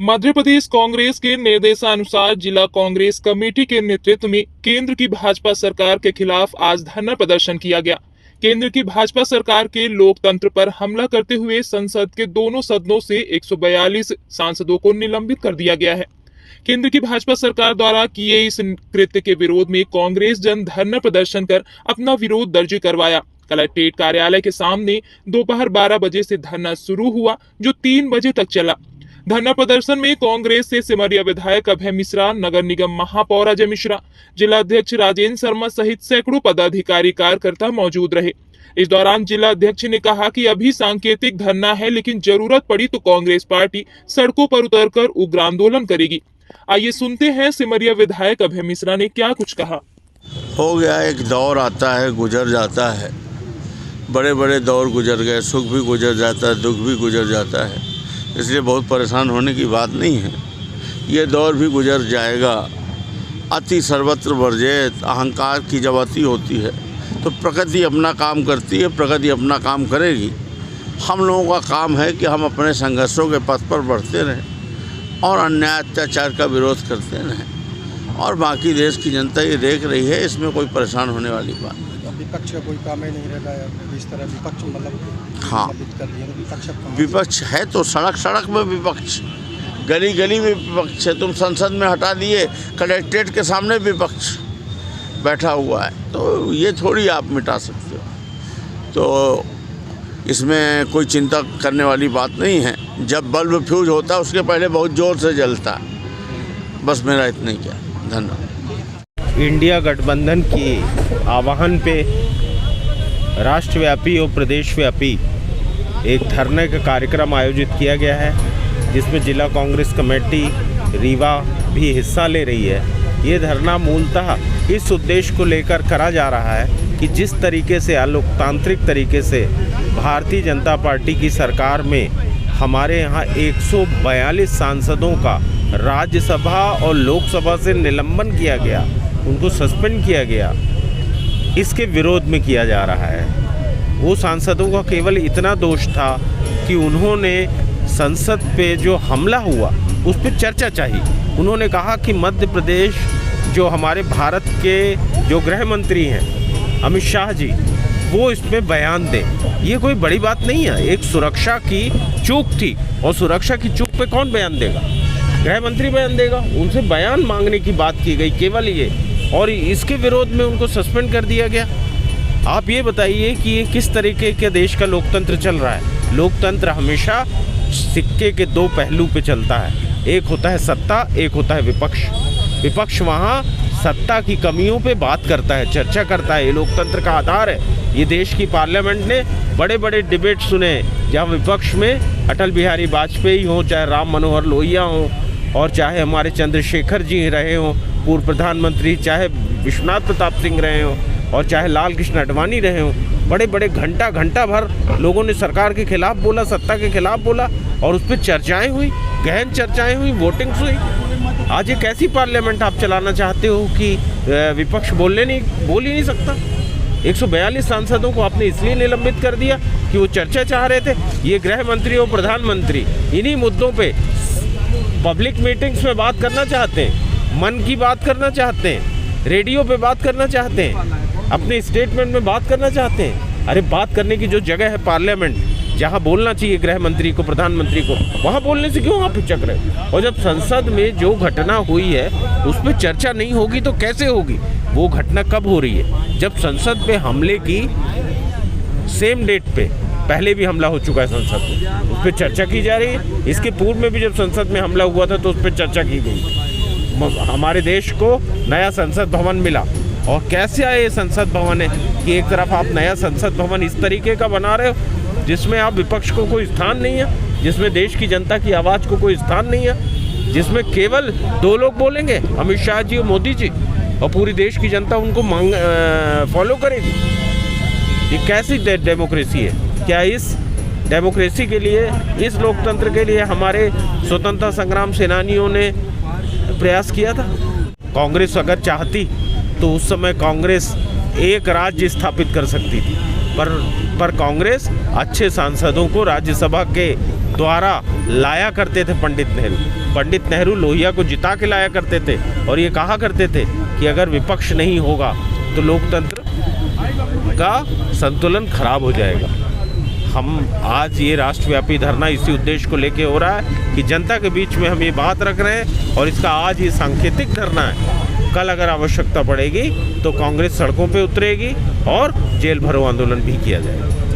मध्य प्रदेश कांग्रेस के निर्देशानुसार जिला कांग्रेस कमेटी के नेतृत्व में केंद्र की भाजपा सरकार के खिलाफ आज धरना प्रदर्शन किया गया। केंद्र की भाजपा सरकार के लोकतंत्र पर हमला करते हुए संसद के दोनों सदनों से 142 सांसदों को निलंबित कर दिया गया है। केंद्र की भाजपा सरकार द्वारा किए इस कृत्य के विरोध में कांग्रेस जन धरना प्रदर्शन कर अपना विरोध दर्ज करवाया। कलेक्ट्रेट कार्यालय के सामने दोपहर 12 बजे से धरना शुरू हुआ, जो 3 बजे तक चला। धरना प्रदर्शन में कांग्रेस से सिमरिया विधायक अभय मिश्रा, नगर निगम महापौर अजय मिश्रा, जिला अध्यक्ष राजेंद्र शर्मा सहित सैकड़ों पदाधिकारी कार्यकर्ता मौजूद रहे। इस दौरान जिला अध्यक्ष ने कहा कि अभी सांकेतिक धरना है, लेकिन जरूरत पड़ी तो कांग्रेस पार्टी सड़कों पर उतरकर उग्र आंदोलन करेगी। आइए सुनते हैं सिमरिया विधायक अभय मिश्रा ने क्या कुछ कहा। हो गया, एक दौर आता है, गुजर जाता है। बड़े बड़े दौर गुजर गए, सुख भी गुजर जाता है, दुख भी गुजर जाता है, इसलिए बहुत परेशान होने की बात नहीं है। ये दौर भी गुजर जाएगा। अति सर्वत्र वर्जेत, अहंकार की जब अति होती है तो प्रकृति अपना काम करती है, प्रकृति अपना काम करेगी। हम लोगों का काम है कि हम अपने संघर्षों के पथ पर बढ़ते रहें और अन्याय अत्याचार का विरोध करते रहें, और बाकी देश की जनता ये देख रही है, इसमें कोई परेशान होने वाली बात नहीं। विपक्ष का कोई काम ही नहीं रहता है इस तरह। विपक्ष मतलब हाँ, विपक्ष है तो सड़क सड़क में विपक्ष, गली गली में विपक्ष है। तुम संसद में हटा दिए, कलेक्ट्रेट के सामने विपक्ष बैठा हुआ है, तो ये थोड़ी आप मिटा सकते हो। तो इसमें कोई चिंता करने वाली बात नहीं है। जब बल्ब फ्यूज होता है उसके पहले बहुत ज़ोर से जलता है। बस मेरा इतना ही क्या, धन्यवाद। इंडिया गठबंधन की आह्वान पे राष्ट्रव्यापी और प्रदेशव्यापी एक धरने का कार्यक्रम आयोजित किया गया है, जिसमें जिला कांग्रेस कमेटी रीवा भी हिस्सा ले रही है। ये धरना मूलतः इस उद्देश्य को लेकर करा जा रहा है कि जिस तरीके से अलोकतांत्रिक तरीके से भारतीय जनता पार्टी की सरकार में हमारे यहाँ 142 सांसदों का राज्यसभा और लोकसभा से निलंबन किया गया, उनको सस्पेंड किया गया, इसके विरोध में किया जा रहा है। वो सांसदों का केवल इतना दोष था कि उन्होंने संसद पे जो हमला हुआ उस पर चर्चा चाहिए। उन्होंने कहा कि मध्य प्रदेश जो हमारे भारत के जो गृह मंत्री हैं अमित शाह जी, वो इसमें बयान दें। ये कोई बड़ी बात नहीं है, एक सुरक्षा की चूक थी, और सुरक्षा की चूक पे कौन बयान देगा? गृह मंत्री बयान देगा। उनसे बयान मांगने की बात की गई केवल ये, और इसके विरोध में उनको सस्पेंड कर दिया गया। आप ये बताइए कि ये किस तरीके के देश का लोकतंत्र चल रहा है? लोकतंत्र हमेशा सिक्के के दो पहलू पे चलता है, एक होता है सत्ता, एक होता है विपक्ष। विपक्ष वहाँ सत्ता की कमियों पे बात करता है, चर्चा करता है। ये लोकतंत्र का आधार है। ये देश की पार्लियामेंट ने बड़े बड़े डिबेट सुने, जहाँ विपक्ष में अटल बिहारी वाजपेयी हों, चाहे राम मनोहर लोहिया हों, और चाहे हमारे चंद्रशेखर जी रहे हों पूर्व प्रधानमंत्री, चाहे विश्वनाथ प्रताप सिंह रहे हों, और चाहे लाल कृष्ण आडवाणी रहे हों। बड़े बड़े घंटा भर लोगों ने सरकार के खिलाफ बोला, सत्ता के खिलाफ बोला, और उस पर चर्चाएँ हुई, गहन चर्चाएँ हुई, वोटिंग्स हुई। आज एक ऐसी पार्लियामेंट आप चलाना चाहते हो कि विपक्ष बोल ही नहीं सकता। 142 सांसदों को आपने इसलिए निलंबित कर दिया कि वो चर्चा चाह रहे थे। ये गृह मंत्री और प्रधानमंत्री इन्हीं मुद्दों पे पब्लिक मीटिंग्स में बात करना चाहते हैं, मन की बात करना चाहते हैं, रेडियो पे बात करना चाहते हैं, अपने स्टेटमेंट में बात करना चाहते हैं। अरे बात करने की जो जगह है पार्लियामेंट, जहाँ बोलना चाहिए गृह मंत्री को, प्रधानमंत्री को, वहाँ बोलने से क्यों आप हिचक रहे? और जब संसद में जो घटना हुई है उस पर चर्चा नहीं होगी तो कैसे होगी? वो घटना कब हो रही है? जब संसद पे हमले की सेम डेट पे पहले भी हमला हो चुका है संसद में, उस पर चर्चा की जा रही है। इसके पूर्व में भी जब संसद में हमला हुआ था तो उस पर चर्चा की गई। हमारे देश को नया संसद भवन मिला, और कैसे आए ये संसद भवन है कि एक तरफ आप नया संसद भवन इस तरीके का बना रहे हो जिसमें आप विपक्ष को कोई स्थान नहीं है, जिसमें देश की जनता की आवाज़ को कोई स्थान नहीं है, जिसमें केवल 2 लोग बोलेंगे, अमित शाह जी और मोदी जी, और पूरी देश की जनता उनको फॉलो करेगी। ये कैसी डेमोक्रेसी है? क्या इस डेमोक्रेसी के लिए, इस लोकतंत्र के लिए हमारे स्वतंत्रता संग्राम सेनानियों ने प्रयास किया था? कांग्रेस अगर चाहती तो उस समय कांग्रेस एक राज्य स्थापित कर सकती थी, पर कांग्रेस अच्छे सांसदों को राज्यसभा के द्वारा लाया करते थे पंडित नेहरू। पंडित नेहरू लोहिया को जिता के लाया करते थे और ये कहा करते थे कि अगर विपक्ष नहीं होगा तो लोकतंत्र का संतुलन खराब हो जाएगा। हम आज ये राष्ट्रव्यापी धरना इसी उद्देश्य को लेके हो रहा है कि जनता के बीच में हम ये बात रख रहे हैं और इसका आज ये सांकेतिक धरना है। कल अगर आवश्यकता पड़ेगी तो कांग्रेस सड़कों पे उतरेगी और जेल भरो आंदोलन भी किया जाएगा।